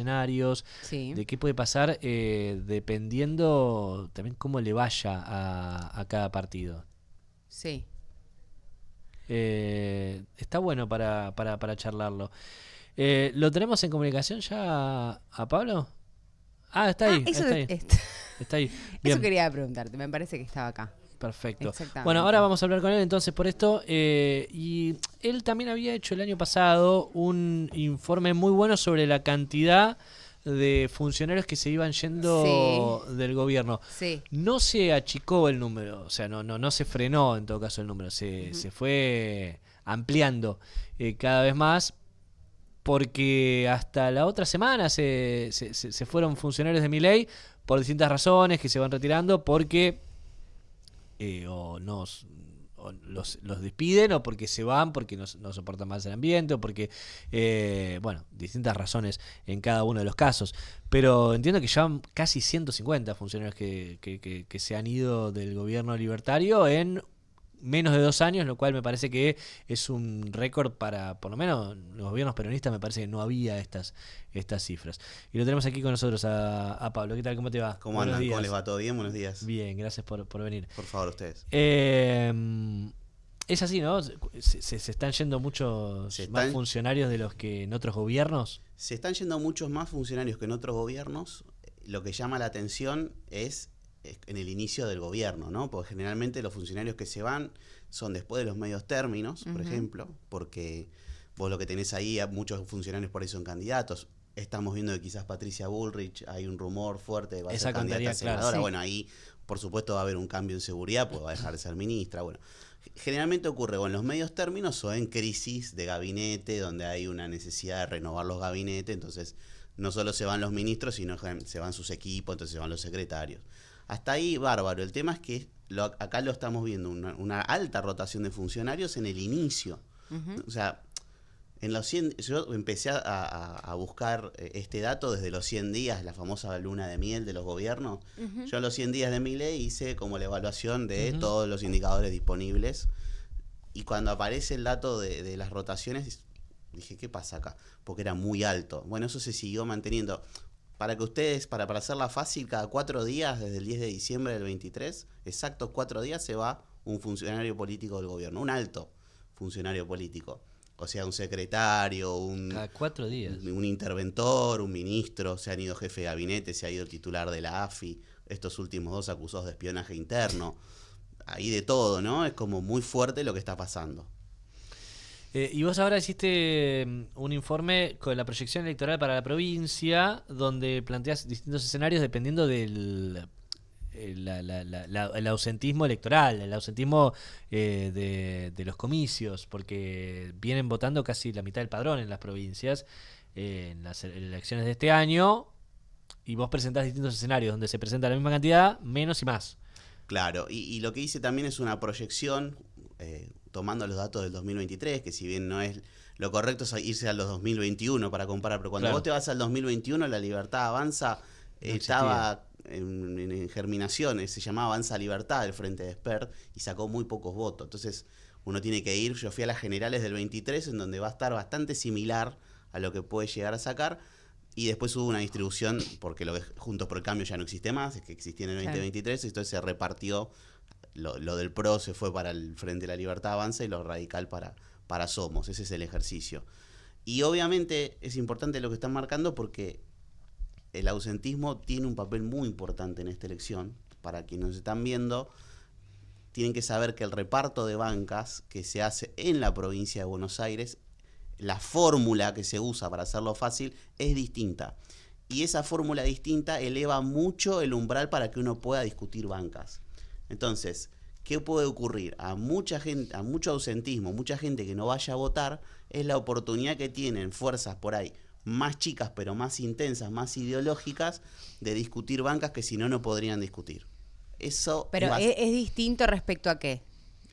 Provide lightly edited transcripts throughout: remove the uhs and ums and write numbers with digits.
escenarios, Sí, de qué puede pasar dependiendo también cómo le vaya a cada partido. sí. Está bueno para charlarlo. ¿Lo tenemos en comunicación ya a Pablo? Ah, está Ah, ahí, eso, está ahí, está ahí. eso Bien, quería preguntarte, me parece que estaba acá. perfecto. Bueno, ahora Exactamente. vamos a hablar con él entonces por esto. Y él también había hecho el año pasado un informe muy bueno sobre la cantidad de funcionarios que se iban Sí, yendo del gobierno. sí. No se achicó el número, o sea, no se frenó en todo caso el número, Ujú. se fue ampliando cada vez más, porque hasta la otra semana se fueron funcionarios de Milei por distintas razones que se van retirando, porque o nos o los despiden, o porque se van porque no soportan más el ambiente, o porque bueno, distintas razones en cada uno de los casos. Pero entiendo que ya van casi 150 funcionarios que se han ido del gobierno libertario en menos de 2 años, lo cual me parece que es un récord para, por lo menos, los gobiernos peronistas. Me parece que no había estas cifras. Y lo tenemos aquí con nosotros a Pablo. ¿Qué tal? ¿Cómo te va? ¿Cómo Buenos andan? ¿Cómo les días. va? ¿Todo bien? Buenos días. Bien, gracias por venir. Por favor, ustedes. Eh, es así, ¿no? Se están yendo Se muchos más están, funcionarios de los que en otros gobiernos. se están yendo muchos más funcionarios que en otros gobiernos. Lo que llama la atención es en el inicio del gobierno, ¿no? Porque generalmente los funcionarios que se van son después de los medios términos, por ejemplo, porque vos lo que tenés ahí, muchos funcionarios por ahí son candidatos. Estamos viendo que quizás Patricia Bullrich, hay un rumor fuerte de que va a Esa ser candidata contaría, a claro, senadora. sí. Bueno, ahí por supuesto va a haber un cambio en seguridad, pues va a dejar de ser ministra. Bueno, generalmente ocurre o en los medios términos o en crisis de gabinete, donde hay una necesidad de renovar los gabinetes. Entonces no solo se van los ministros, sino que se van sus equipos, entonces se van los secretarios. Hasta ahí, bárbaro. El tema es que acá lo estamos viendo, una alta rotación de funcionarios en el inicio. Ujú. O sea, en los 100, yo empecé a buscar este dato desde los 100 días, la famosa luna de miel de los gobiernos. Ujú. Yo a los 100 días de mi ley hice como la evaluación de Ujú. todos los indicadores disponibles. Y cuando aparece el dato de las rotaciones, dije, ¿qué pasa acá? Porque era muy alto. Bueno, eso se siguió manteniendo. Para que ustedes, para hacerla fácil, cada 4 días, desde el 10 de diciembre del 23, exactos 4 días, se va un funcionario político del gobierno, un alto funcionario político. O sea, un secretario, Cada 4 días. un interventor, un ministro, se han ido jefe de gabinete, se ha ido el titular de la AFI, estos últimos 2 acusados de espionaje interno. Ahí de todo, ¿no? Es como muy fuerte lo que está pasando. Y vos ahora hiciste un informe con la proyección electoral para la provincia, donde planteas distintos escenarios dependiendo del el ausentismo electoral, el ausentismo de los comicios, porque vienen votando casi la mitad del padrón en las provincias, en las elecciones de este año, y vos presentás distintos escenarios donde se presenta la misma cantidad, menos y más. Claro, y lo que hice también es una proyección, tomando los datos del 2023, que si bien no es lo correcto es irse a los 2021 para comparar, pero cuando Claro. vos te vas al 2021, la Libertad Avanza No estaba en germinación, se llamaba Avanza Libertad, el Frente de Espert, y sacó muy pocos votos. Entonces uno tiene que ir, yo fui a las generales del 23, en donde va a estar bastante similar a lo que puede llegar a sacar. Y después hubo una distribución, porque lo que Juntos por el Cambio ya no existe más, es que existía en el 2023, entonces se repartió, lo del PRO se fue para el Frente de la Libertad Avanza y lo radical para Somos. Ese es el ejercicio. Y obviamente es importante lo que están marcando, porque el ausentismo tiene un papel muy importante en esta elección. Para quienes nos están viendo, tienen que saber que el reparto de bancas que se hace en la provincia de Buenos Aires, la fórmula que se usa para hacerlo fácil es distinta. Y esa fórmula distinta eleva mucho el umbral para que uno pueda discutir bancas. Entonces, ¿qué puede ocurrir? A mucha gente, a mucho ausentismo, mucha gente que no vaya a votar, es la oportunidad que tienen fuerzas por ahí más chicas, pero más intensas, más ideológicas, de discutir bancas que si no, no podrían discutir. Eso Pero es distinto respecto a qué.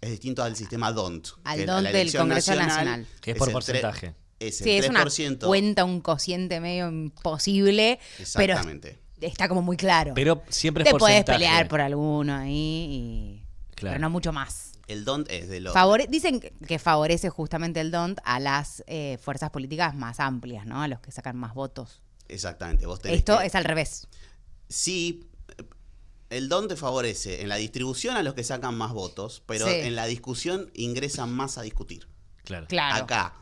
es distinto al sistema DONT. Al que DONT la del elección Congreso Nacional. Que es por el porcentaje. Es el Sí, es una 3%. cuenta, un cociente medio imposible, pero Exactamente. está como muy claro. Pero siempre es Te puedes porcentaje. pelear por alguno ahí, Claro. pero no mucho más. El DONT es de los... Dicen que favorece justamente el DONT a las fuerzas políticas más amplias, ¿no? A los que sacan más votos. Exactamente. Vos tenés Esto que- es al revés. Sí, el DON te favorece en la distribución a los que sacan más votos, pero Sí. en la discusión ingresan más a discutir. Claro. Claro. Acá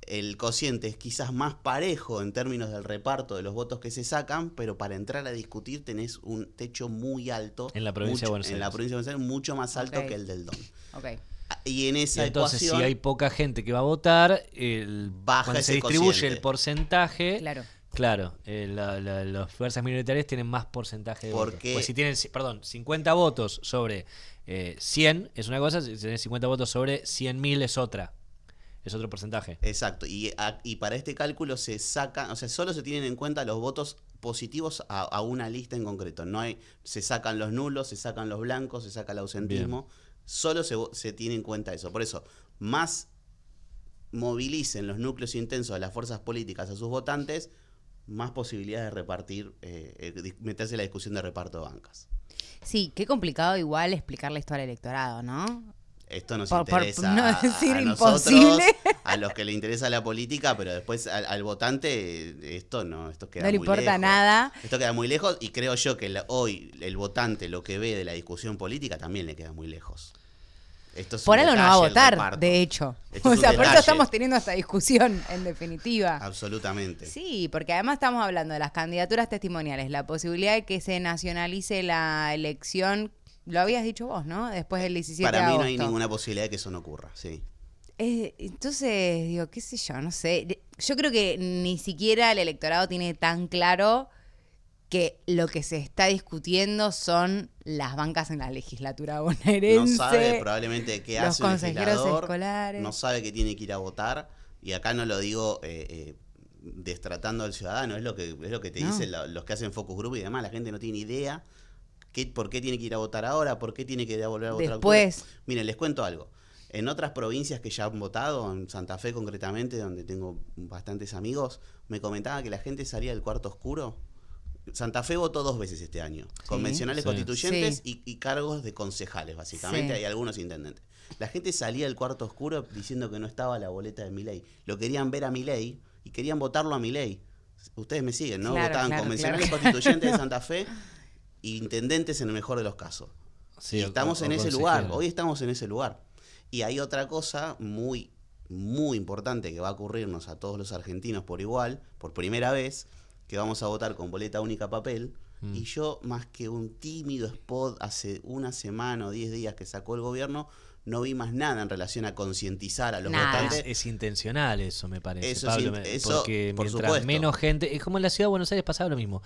el cociente es quizás más parejo en términos del reparto de los votos que se sacan, pero para entrar a discutir tenés un techo muy alto. En la provincia de Buenos En la Aires. provincia de Buenos Aires, mucho más alto Ok. que el del DON. Ok. Y en Y esa entonces, ecuación si hay poca gente que va a votar, Baja cuando ese se distribuye cociente. el porcentaje, Claro. claro, las fuerzas minoritarias tienen más porcentaje de votos. Porque- Pues si tienen, 50 votos sobre 100 es una cosa, si tienen 50 votos sobre 100.000 es otra. Es otro porcentaje. Exacto, y para este cálculo se sacan, o sea, solo se tienen en cuenta los votos positivos a una lista en concreto. No hay, se sacan los nulos, se sacan los blancos, se saca el ausentismo. Solo se tiene en cuenta eso. Por eso, más movilicen los núcleos intensos de las fuerzas políticas a sus votantes, más posibilidades de repartir, meterse en la discusión de reparto de bancas. Sí, qué complicado igual explicarle esto al electorado, ¿no? Esto nos Por interesa no a decir nosotros, imposible. a los que le interesa la política, pero después al votante esto queda No le muy importa lejos. nada. Esto queda muy lejos y creo yo que hoy el votante lo que ve de la discusión política también le queda muy lejos. Esto es Por un algo no va a detalle, el votar, reparto. de hecho. Esto O es un sea, por eso detalle. estamos teniendo esta discusión, en definitiva. Absolutamente. Sí, porque además estamos hablando de las candidaturas testimoniales, la posibilidad de que se nacionalice la elección, lo habías dicho vos, ¿no? Después del 17 de Para mí agosto. no hay ninguna posibilidad de que eso no ocurra, sí. Entonces, digo, qué sé yo, no sé. Yo creo que ni siquiera el electorado tiene tan claro que lo que se está discutiendo son las bancas en la legislatura No bonaerense. sabe probablemente qué los hace un consejeros legislador, escolares. no sabe que tiene que ir a votar, y acá no lo digo destratando al ciudadano, es lo que te No. dicen los que hacen focus group y demás, la gente no tiene idea por qué tiene que ir a votar ahora, por qué tiene que ir a volver a votar Después. octubre. Miren, les cuento algo. En otras provincias que ya han votado, en Santa Fe concretamente, donde tengo bastantes amigos, me comentaba que la gente salía del cuarto oscuro. Santa Fe votó 2 veces este año. Convencionales Sí. constituyentes Sí. y cargos de concejales, básicamente, Sí. y algunos intendentes. La gente salía del cuarto oscuro diciendo que no estaba la boleta de Milei. Lo querían ver a Milei y querían votarlo a Milei. Ustedes me siguen, ¿no? Claro, Votaban claro, convencionales claro. constituyentes de Santa Fe e intendentes en el mejor de los casos. Sí, Y o- estamos o en ese consejero. lugar, hoy estamos en ese lugar. Y hay otra cosa muy, muy importante que va a ocurrirnos a todos los argentinos por igual, por primera vez, que vamos a votar con boleta única papel. Y yo, más que un tímido spot hace una semana o 10 días que sacó el gobierno, no vi más nada en relación a concientizar a los Nada. votantes. Es intencional eso, me parece, Eso Pablo, eso, porque por mientras supuesto. menos gente, es como en la ciudad de Buenos Aires pasaba lo mismo.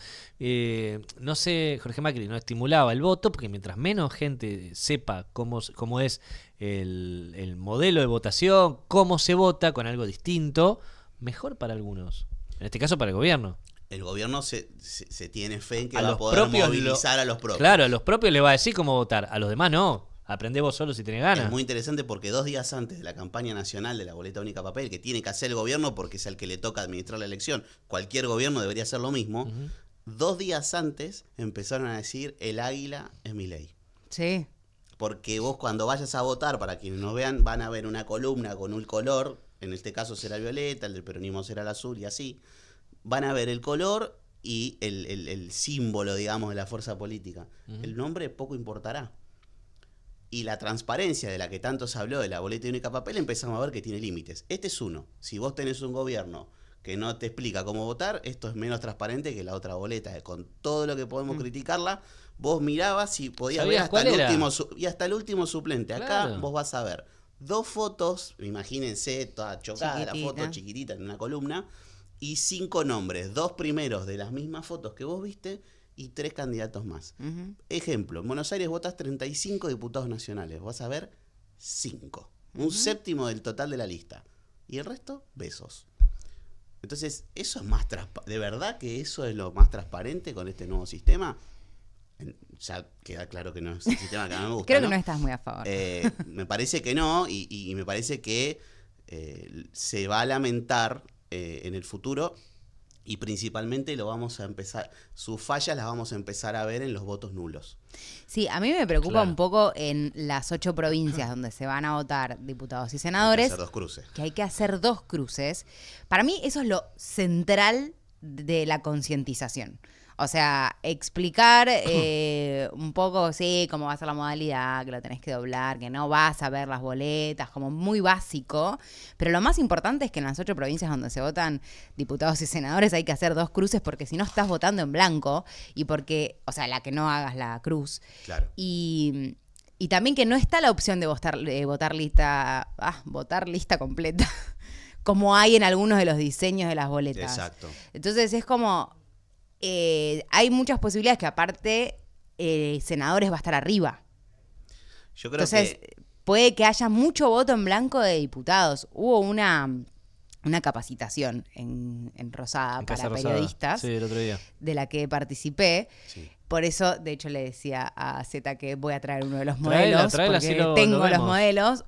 No sé, Jorge Macri no estimulaba el voto, porque mientras menos gente sepa cómo es el modelo de votación, cómo se vota con algo distinto, mejor para algunos. En este caso para el gobierno. El gobierno se tiene fe en que A va a los poder propios movilizar a los propios. Claro, a los propios le va a decir cómo votar, a los demás no. Aprendé vos solo si tenés ganas. Es muy interesante porque 2 días antes de la campaña nacional de la boleta única papel, que tiene que hacer el gobierno porque es el que le toca administrar la elección, cualquier gobierno debería hacer lo mismo, 2 días antes empezaron a decir el águila es Milei. Sí. Porque vos cuando vayas a votar, para quienes nos vean, van a ver una columna con un color, en este caso será el violeta, el del peronismo será el azul y así. Van a ver el color y el símbolo, digamos, de la fuerza política. El nombre poco importará. Y la transparencia de la que tanto se habló de la boleta única papel, empezamos a ver que tiene límites. Este es uno. Si vos tenés un gobierno que no te explica cómo votar, esto es menos transparente que la otra boleta. Con todo lo que podemos criticarla, vos mirabas y podías ver ¿Sabías hasta cuál el era? último y hasta el último suplente. Acá Claro. vos vas a ver 2 fotos, imagínense, toda chocada la Chiquitita. foto, chiquitita en una columna, y 5 nombres, 2 primeros de las mismas fotos que vos viste y 3 candidatos más. Ujú. Ejemplo, en Buenos Aires votas 35 diputados nacionales, vas a ver 5, un séptimo del total de la lista, y el resto, besos. Entonces, eso es más ¿de verdad que eso es lo más transparente con este nuevo sistema? Ya queda claro que no es el sistema que a mí me gusta. Creo que no estás muy a favor. Me parece que no, y me parece que se va a lamentar en el futuro, y principalmente lo vamos a empezar, sus fallas las vamos a empezar a ver en los votos nulos. Sí, a mí me preocupa Claro. un poco en las 8 provincias donde se van a votar diputados y Hay que senadores, hacer 2 cruces. que hay que hacer 2 cruces. Para mí eso es lo central de la concientización. O sea, explicar un poco, sí, cómo va a ser la modalidad, que lo tenés que doblar, que no vas a ver las boletas, como muy básico. Pero lo más importante es que en las 8 provincias donde se votan diputados y senadores hay que hacer 2 cruces porque si no estás votando en blanco y porque, o sea, la que no hagas la cruz. Claro. Y también que no está la opción de votar lista completa, como hay en algunos de los diseños de las boletas. Exacto. Entonces es como... hay muchas posibilidades que aparte senadores va a estar arriba. Yo creo Entonces que puede que haya mucho voto en blanco de diputados. Hubo una capacitación en Rosada En Casa para Rosada. periodistas, Sí, el otro día. de la que participé. sí. Por eso, de hecho, le decía a Zeta que voy a traer uno de los Tráela, modelos, tráela, porque así lo tengo los vemos. modelos.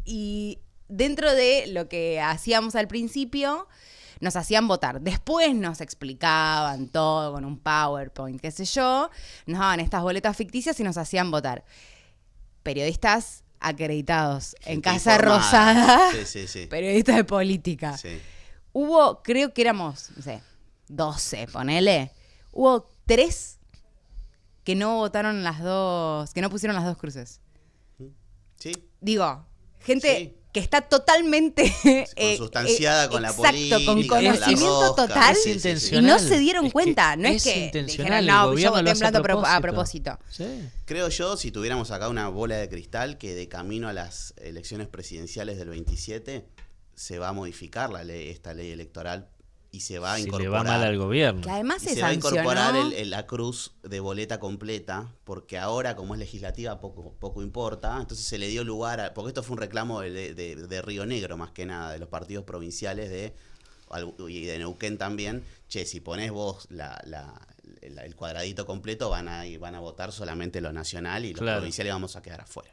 Y dentro de lo que hacíamos al principio, nos hacían votar. Después nos explicaban todo con un PowerPoint, qué sé yo. Nos daban estas boletas ficticias y nos hacían votar. Periodistas acreditados en Gente Casa informada. Rosada. Sí. Periodistas de política. Sí. Hubo, creo que éramos, no sé, 12, ponele. Hubo 3 que no votaron las dos, que no pusieron las 2 cruces. Sí. Digo, gente Sí. que está totalmente Consustanciada con la exacto, política, con con la conocimiento rosca. total Es Sí, sí, sí. y intencional. no se dieron Es que cuenta. No es es que intencional, dijeron, el no, yo gobierno voté lo en hace blanco a a propósito. propósito. Sí. Creo yo, si tuviéramos acá una bola de cristal, que de camino a las elecciones presidenciales del 27 se va a modificar esta ley electoral y se va a Si le incorporar. va mal al gobierno. Que además Y se se va a incorporar sancionó. la cruz de boleta completa, porque ahora, como es legislativa, poco importa. Entonces se le dio lugar porque esto fue un reclamo de Río Negro, más que nada, de los partidos provinciales y de Neuquén también. Che, si ponés vos el cuadradito completo, van a votar solamente lo nacional y los Claro. provinciales vamos a quedar afuera.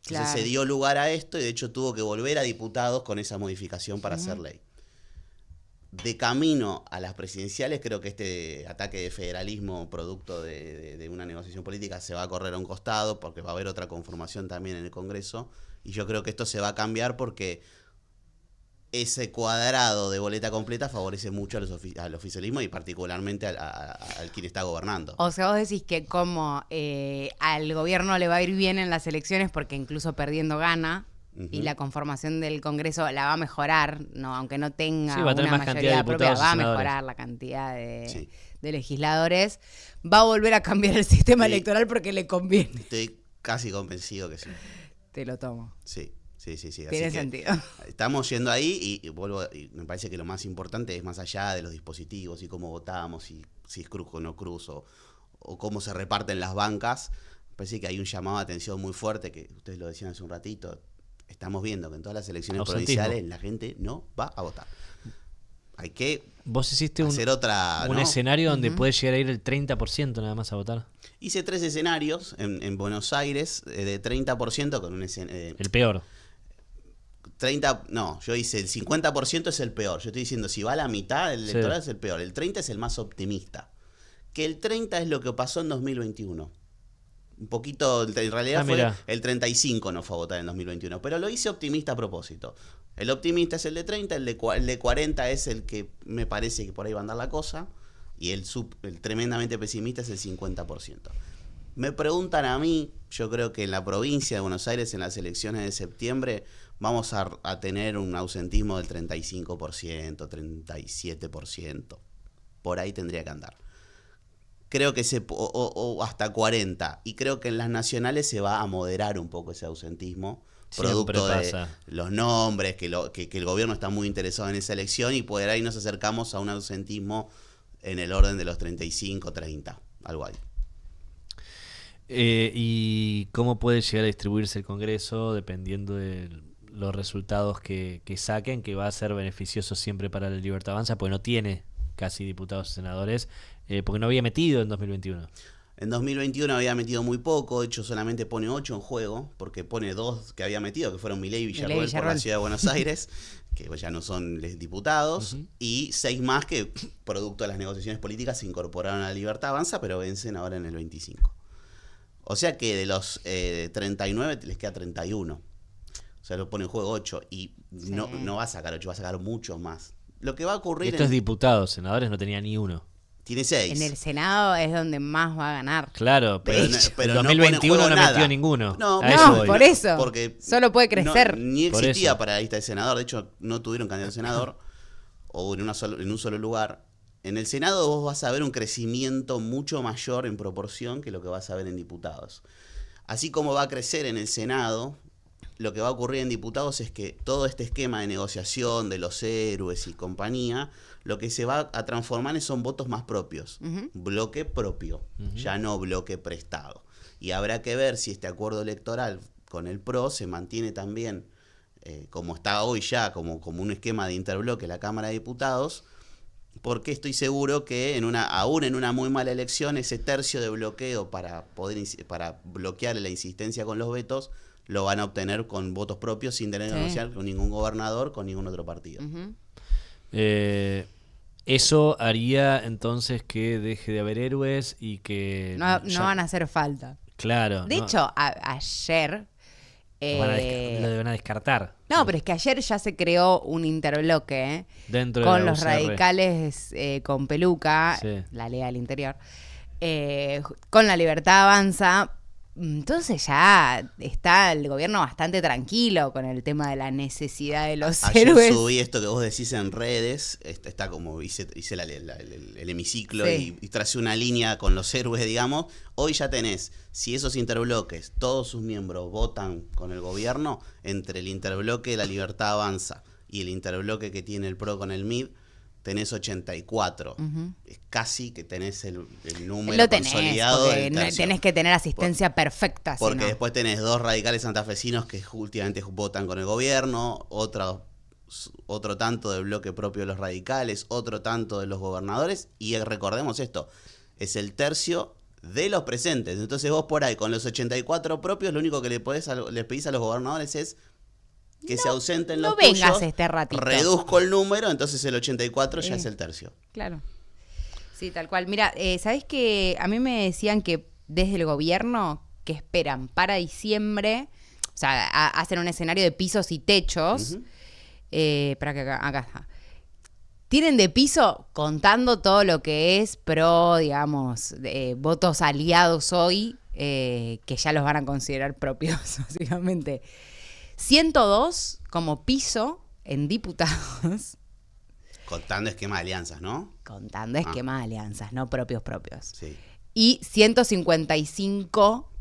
Entonces Claro. se dio lugar a esto y de hecho tuvo que volver a diputados con esa modificación para hacer ley. De camino a las presidenciales, creo que este ataque de federalismo producto de una negociación política se va a correr a un costado porque va a haber otra conformación también en el Congreso y yo creo que esto se va a cambiar porque ese cuadrado de boleta completa favorece mucho al oficialismo y particularmente al quien está gobernando. O sea, vos decís que como al gobierno le va a ir bien en las elecciones porque incluso perdiendo gana y la conformación del Congreso la va a mejorar, no, aunque no tenga Sí, va a tener una más cantidad de mayoría propia, diputados y va a senadores. mejorar la cantidad de, Sí. de legisladores, va a volver a cambiar el sistema Sí. electoral porque le conviene. Estoy casi convencido que sí. Te lo tomo. Sí. Así Tiene que sentido. estamos yendo ahí y me parece que lo más importante es más allá de los dispositivos y cómo votamos y si es cruz o no cruz o cómo se reparten las bancas. Me parece que hay un llamado de atención muy fuerte que ustedes lo decían hace un ratito. Estamos viendo que en todas las elecciones Ausentismo. provinciales la gente no va a votar. Hay que Vos hiciste hacer otra, un ¿no? escenario donde puede llegar a ir el 30% nada más a votar. Hice 3 escenarios en Buenos Aires de 30% con un El peor. 30, no, yo hice el 50% es el peor. Yo estoy diciendo, si va a la mitad, el Sí. electoral es el peor. El 30 es el más optimista. Que el 30 es lo que pasó en 2021. Un poquito, en realidad fue mirá. el 35 no fue a votar en 2021. Pero lo hice optimista a propósito. El optimista es el de 30, el de 40 es el que me parece que por ahí va a andar la cosa. Y el tremendamente pesimista es el 50%. Me preguntan a mí, yo creo que en la provincia de Buenos Aires, en las elecciones de septiembre, vamos a tener un ausentismo del 35%, 37%. Por ahí tendría que andar. Creo que o hasta 40%. Y creo que en las nacionales se va a moderar un poco ese ausentismo. Producto Siempre de pasa. los nombres, que el gobierno está muy interesado en esa elección y por ahí nos acercamos a un ausentismo en el orden de los 35, 30, algo ahí. ¿Y cómo puede llegar a distribuirse el Congreso dependiendo de los resultados que saquen, que va a ser beneficioso siempre para la Libertad Avanza, porque no tiene casi diputados y senadores, porque no había metido en 2021? En 2021 había metido muy poco, de hecho solamente pone 8 en juego, porque pone 2 que había metido, que fueron Milei y Villarroel por la Villarroel. Ciudad de Buenos Aires, que ya no son diputados, y 6 más que, producto de las negociaciones políticas, se incorporaron a la Libertad Avanza, pero vencen ahora en el 25. O sea que de los 39 les queda 31. O sea, lo pone en juego 8 y no va a sacar 8, va a sacar muchos más lo que va a ocurrir... Estos diputados, senadores no tenía ni uno. Tiene 6. En el Senado es donde más va a ganar. Claro, pero Pero en no- pero el no 2021 pone en no juego metió nada. ninguno. No, A no, eso voy. por eso. Porque Solo puede crecer. ni Por existía eso. para la lista de senador. De hecho, no tuvieron candidato a senador o en un solo lugar. En el Senado vos vas a ver un crecimiento mucho mayor en proporción que lo que vas a ver en diputados. Así como va a crecer en el Senado, lo que va a ocurrir en diputados es que todo este esquema de negociación de los héroes y compañía, lo que se va a transformar son votos más propios. Ujú. Bloque propio, ya no bloque prestado. Y habrá que ver si este acuerdo electoral con el PRO se mantiene también, como está hoy ya, como un esquema de interbloque en la Cámara de Diputados, porque estoy seguro que aún en una muy mala elección, ese tercio de bloqueo para bloquear la insistencia con los vetos, lo van a obtener con votos propios sin tener que Sí. negociar con ningún gobernador, con ningún otro partido. Ujú. Eso haría entonces que deje de haber héroes y que... No ya- van a hacer falta. Claro. De no, hecho, ayer... lo van a descartar. No, pero es que ayer ya se creó un interbloque Dentro de con la los UCR. radicales con peluca, Sí. la Liga del Interior, con la Libertad Avanza. Entonces ya está el gobierno bastante tranquilo con el tema de la necesidad de los Ayer héroes. subí esto que vos decís en redes, está como hice el hemiciclo Sí. y tracé una línea con los héroes, digamos. Hoy ya tenés, si esos interbloques, todos sus miembros votan con el gobierno, entre el interbloque de la Libertad Avanza y el interbloque que tiene el PRO con el MID, tenés 84. Últimamente. Es casi que tenés el número Lo tenés, consolidado porque del no- tercio. tenés que tener asistencia perfecta. si Porque no. después tenés 2 radicales santafesinos que últimamente votan con el gobierno, otro tanto del bloque propio de los radicales, otro tanto de los gobernadores, y recordemos esto, es el tercio de los presentes. Entonces vos por ahí, con los 84 propios, lo único que les pedís a los gobernadores es que se ausenten no los vengas tuyos, este ratito. reduzco el número, entonces el 84 ya Sí. es el tercio. Claro. Sí, tal cual. Mira, ¿sabés que a mí me decían que desde el gobierno que esperan para diciembre, o sea, hacen un escenario de pisos y techos, Ujú. para que acá está. Tienen de piso contando todo lo que es pro, digamos, votos aliados hoy, que ya los van a considerar propios, básicamente. 102 como piso en diputados, Contando esquema de alianzas, ¿no? contando esquema de alianzas, no propios. Sí. Y 155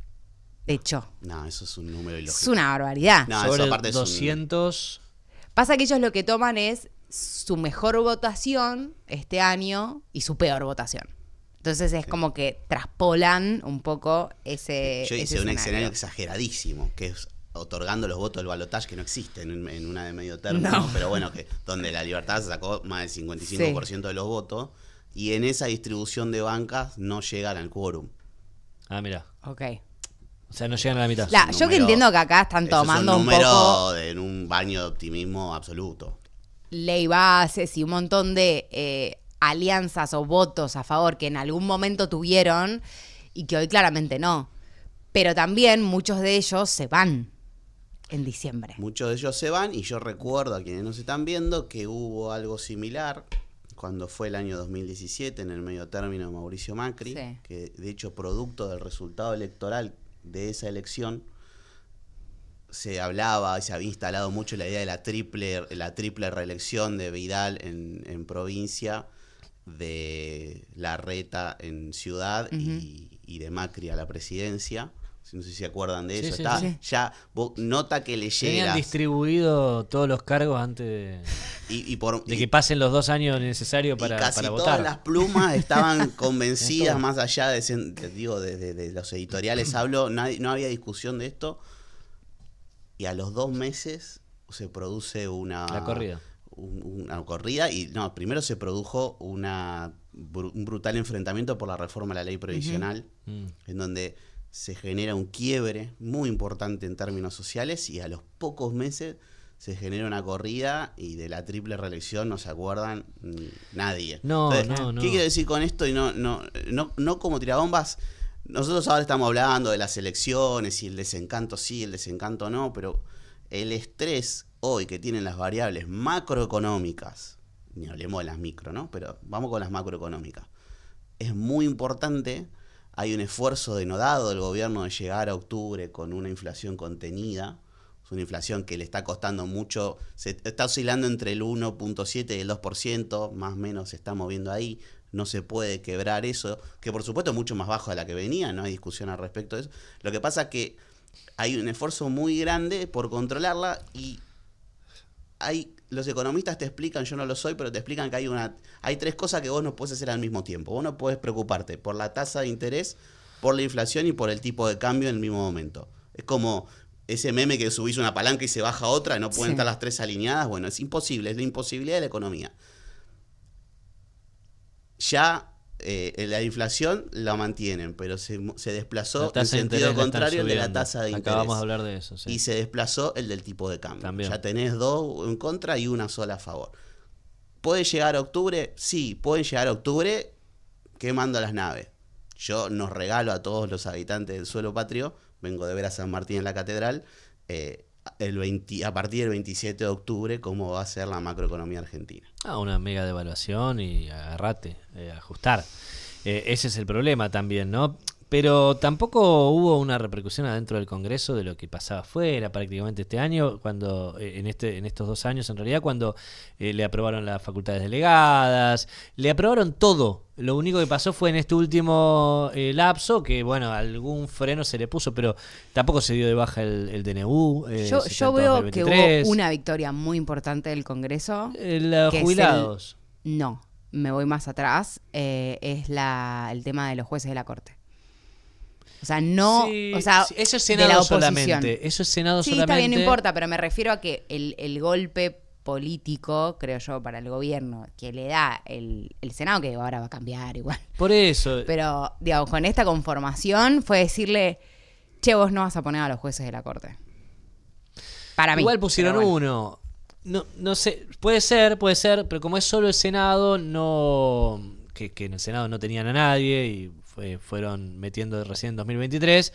techo. No, eso es un número ilógico. Es una barbaridad. No, eso Sobre aparte es un- 200... Pasa que ellos lo que toman es su mejor votación este año y su peor votación. Entonces es como que traspolan un poco ese Yo hice ese un escenario exageradísimo, que es otorgando los votos del balotaje que no existen en una de medio término, No. pero bueno, que donde la Libertad se sacó más del 55% de los votos, y en esa distribución de bancas no llegan al quórum. Ah, mira. Ok. O sea, no llegan a la mitad. La- un yo que número- entiendo que acá están Eso tomando es un un número poco en un baño de optimismo absoluto. ley bases y un montón de alianzas o votos a favor que en algún momento tuvieron y que hoy claramente no. Pero también muchos de ellos se van en diciembre. Muchos de ellos se van, y yo recuerdo a quienes nos están viendo que hubo algo similar cuando fue el año 2017 en el medio término de Mauricio Macri, Sí. que de hecho producto del resultado electoral de esa elección se hablaba y se había instalado mucho la idea de la triple reelección de Vidal en provincia, de Larreta en ciudad y de Macri a la presidencia. No sé si se acuerdan de Sí, eso. sí, Está sí. ya nota que le Tenían llega. distribuido todos los cargos antes de Y que pasen los 2 años necesarios y para casi votar. todas las plumas estaban convencidas, Todo. más allá de los editoriales hablo, no había discusión de esto. Y a los 2 meses se produce La corrida. una corrida, y no, primero se produjo un brutal enfrentamiento por la reforma a la ley previsional, en donde se genera un quiebre muy importante en términos sociales, y a los pocos meses se genera una corrida, y de la triple reelección no se acuerdan nadie. No, Entonces, no. ¿qué quiero decir con esto? Y no como tirabombas. Nosotros ahora estamos hablando de las elecciones y el desencanto sí, el desencanto no, pero el estrés hoy que tienen las variables macroeconómicas ni hablemos de las micro, ¿no? Pero vamos con las macroeconómicas. Es muy importante, hay un esfuerzo denodado del gobierno de llegar a octubre con una inflación contenida. Es una inflación que le está costando mucho, se está oscilando entre el 1.7 y el 2%, más o menos se está moviendo ahí. No se puede quebrar eso, que por supuesto es mucho más bajo de la que venía, no hay discusión al respecto de eso. Lo que pasa es que hay un esfuerzo muy grande por controlarla y los economistas te explican, yo no lo soy, pero te explican que hay tres cosas que vos no podés hacer al mismo tiempo. Vos no podés preocuparte por la tasa de interés, por la inflación y por el tipo de cambio en el mismo momento. Es como ese meme que subís una palanca y se baja otra, no pueden estar las tres alineadas. Bueno, es imposible, es la imposibilidad de la economía. Ya la inflación la mantienen, pero se desplazó en sentido contrario el de la tasa de interés. Acabamos de hablar de eso, sí. Y se desplazó el del tipo de cambio. También. Ya tenés dos en contra y una sola a favor. ¿Puede llegar a octubre? Sí, pueden llegar a octubre quemando las naves. Yo nos regalo a todos los habitantes del suelo patrio, vengo de ver a San Martín en la catedral, a partir del 27 de octubre, cómo va a ser la macroeconomía argentina. Una mega devaluación y agarrate, ajustar. Ese es el problema también, ¿no? Pero tampoco hubo una repercusión adentro del Congreso de lo que pasaba afuera prácticamente este año, cuando en estos 2 años en realidad, cuando le aprobaron las facultades delegadas, le aprobaron todo. Lo único que pasó fue en este último lapso, que bueno, algún freno se le puso, pero tampoco se dio de baja el DNU. Yo veo que hubo una victoria muy importante del Congreso. Los jubilados. No, me voy más atrás, es el tema de los jueces de la Corte. O sea, no, sí, o sea, sí, eso es Senado solamente. Eso es Senado sí, solamente. Está bien, no importa, pero me refiero a que el golpe político, creo yo, para el gobierno, que le da el Senado, que ahora va a cambiar igual. Por eso. Pero, digamos, con esta conformación fue decirle, che, vos no vas a poner a los jueces de la Corte. Para mí. Igual pusieron uno. No sé, puede ser, pero como es solo el Senado, no que en el Senado no tenían a nadie y fueron metiendo recién en 2023,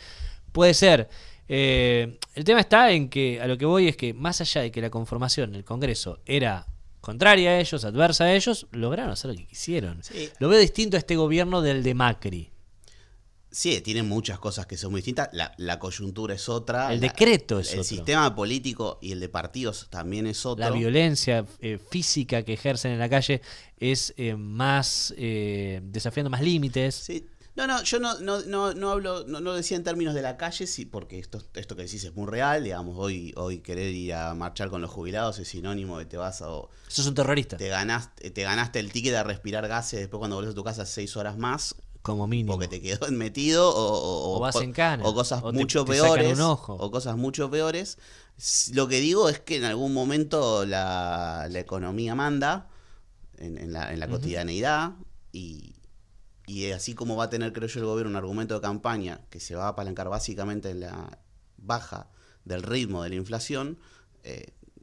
puede ser. El tema está en que a lo que voy es que más allá de que la conformación del Congreso era contraria a ellos, adversa a ellos, lograron hacer lo que quisieron. Sí. Lo veo distinto a este gobierno del de Macri. Sí, tienen muchas cosas que son muy distintas. La coyuntura es otra. El decreto es otro. El sistema político y el de partidos también es otro. La violencia física que ejercen en la calle es más desafiando más límites. Sí. No, yo no hablo, no decía en términos de la calle, sí, porque esto que decís es muy real. Digamos, hoy querer ir a marchar con los jubilados es sinónimo de te vas a... Sos un terrorista. Te ganaste el ticket a respirar gases después cuando volvés a tu casa 6 horas más. Como mínimo. Porque te quedó metido o vas en cana. O cosas o mucho te peores. sacan un ojo. O cosas mucho peores. Lo que digo es que en algún momento la economía manda en la cotidianeidad y así como va a tener, creo yo, el gobierno un argumento de campaña que se va a apalancar básicamente en la baja del ritmo de la inflación,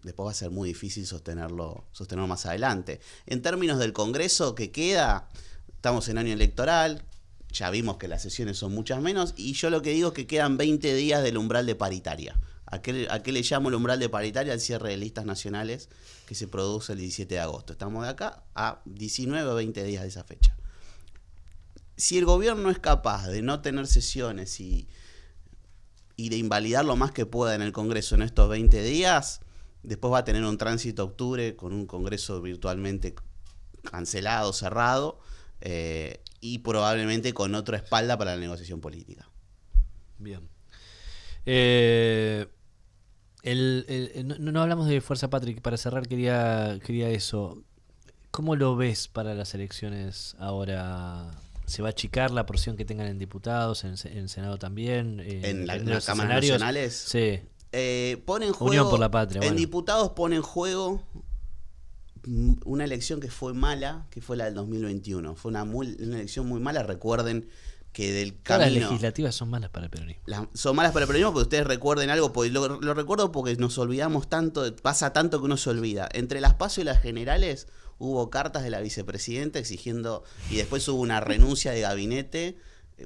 después va a ser muy difícil sostenerlo más adelante. En términos del Congreso que queda, estamos en año electoral, ya vimos que las sesiones son muchas menos, y yo lo que digo es que quedan 20 días del umbral de paritaria. ¿A qué le llamo el umbral de paritaria? Al cierre de listas nacionales que se produce el 17 de agosto. Estamos de acá a 19 o 20 días de esa fecha. Si el gobierno es capaz de no tener sesiones y de invalidar lo más que pueda en el Congreso en estos 20 días, después va a tener un tránsito a octubre con un Congreso virtualmente cancelado, cerrado, y probablemente con otra espalda para la negociación política. Bien. No hablamos de Fuerza Patria, para cerrar quería eso. ¿Cómo lo ves para las elecciones ahora? ¿Se va a achicar la porción que tengan en diputados, en Senado también? ¿En las cámaras nacionales? Sí. Pone en juego, Unión por la Patria. En bueno. diputados pone en juego una elección que fue mala, que fue la del 2021. Fue una elección muy mala. Recuerden que del camino... Las legislativas son malas para el peronismo. Son malas para el peronismo, porque ustedes recuerden algo, porque lo recuerdo porque nos olvidamos tanto, pasa tanto que uno se olvida. Entre las PASO y las generales hubo cartas de la vicepresidenta exigiendo, y después hubo una renuncia de gabinete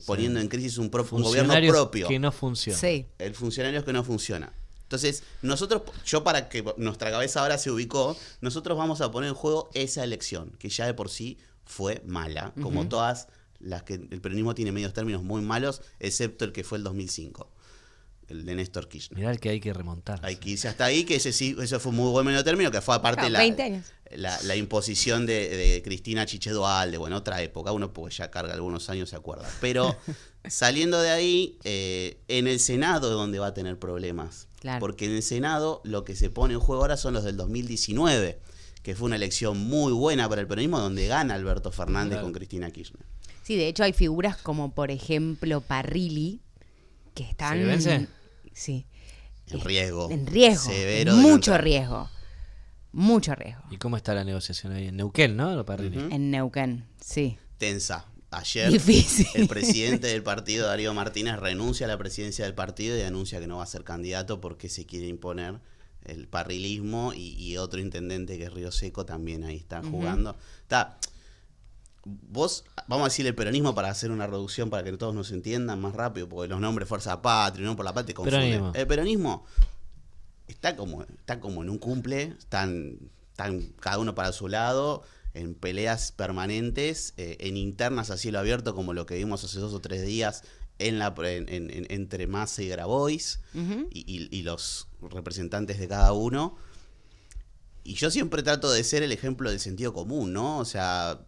poniendo en crisis un gobierno propio. Que no funciona. Sí. El funcionario es que no funciona. Entonces, yo para que nuestra cabeza ahora se ubicó, nosotros vamos a poner en juego esa elección, que ya de por sí fue mala, como todas las que el peronismo tiene medios términos muy malos, excepto el que fue el 2005, el de Néstor Kirchner. Mirá el que hay que remontar. Hay que irse hasta ahí, que ese fue un muy buen medio término, que fue aparte Claro, 20 años. la imposición de Cristina Chiche Duhalde, bueno, otra época, uno porque ya carga algunos años se acuerda. Pero saliendo de ahí, en el Senado es donde va a tener problemas. Claro. Porque en el Senado lo que se pone en juego ahora son los del 2019, que fue una elección muy buena para el peronismo, donde gana Alberto Fernández con Cristina Kirchner. Sí, de hecho hay figuras como, por ejemplo, Parrilli, que están... ¿Se le vence? Sí. En riesgo. En riesgo. Severo. Mucho riesgo. Mucho riesgo. ¿Y cómo está la negociación ahí? En Neuquén, ¿no? Lo Parrilli. En Neuquén, sí. Tensa. Ayer Difícil. el presidente del partido, Darío Martínez, renuncia a la presidencia del partido y anuncia que no va a ser candidato porque se quiere imponer el parrilismo, y otro intendente que es Río Seco también ahí está jugando. Vos, vamos a decir el peronismo para hacer una reducción para que todos nos entiendan más rápido, porque los nombres Fuerza Patria, Unión por la Patria confunden. Peronismo. El peronismo está como en un cumple, están cada uno para su lado, en peleas permanentes, en internas a cielo abierto, como lo que vimos hace 2 o 3 días entre Massa y Grabois, y los representantes de cada uno. Y yo siempre trato de ser el ejemplo del sentido común, ¿no? O sea,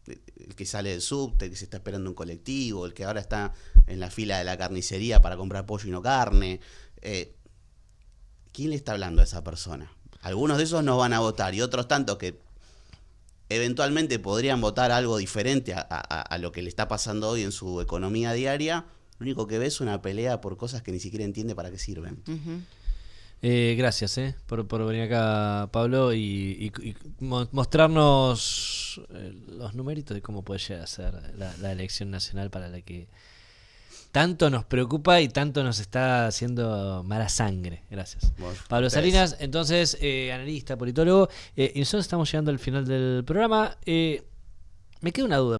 el que sale del subte, el que se está esperando un colectivo, el que ahora está en la fila de la carnicería para comprar pollo y no carne. ¿Quién le está hablando a esa persona? Algunos de esos no van a votar, y otros tantos que eventualmente podrían votar algo diferente a lo que le está pasando hoy en su economía diaria. Lo único que ve es una pelea por cosas que ni siquiera entiende para qué sirven. Gracias por venir acá, Pablo, y mostrarnos los numeritos de cómo puede llegar a ser la elección nacional para la que tanto nos preocupa y tanto nos está haciendo mala sangre. Gracias. Bueno, Pablo ustedes. Salinas, entonces, analista, politólogo, y nosotros estamos llegando al final del programa. Me queda una duda.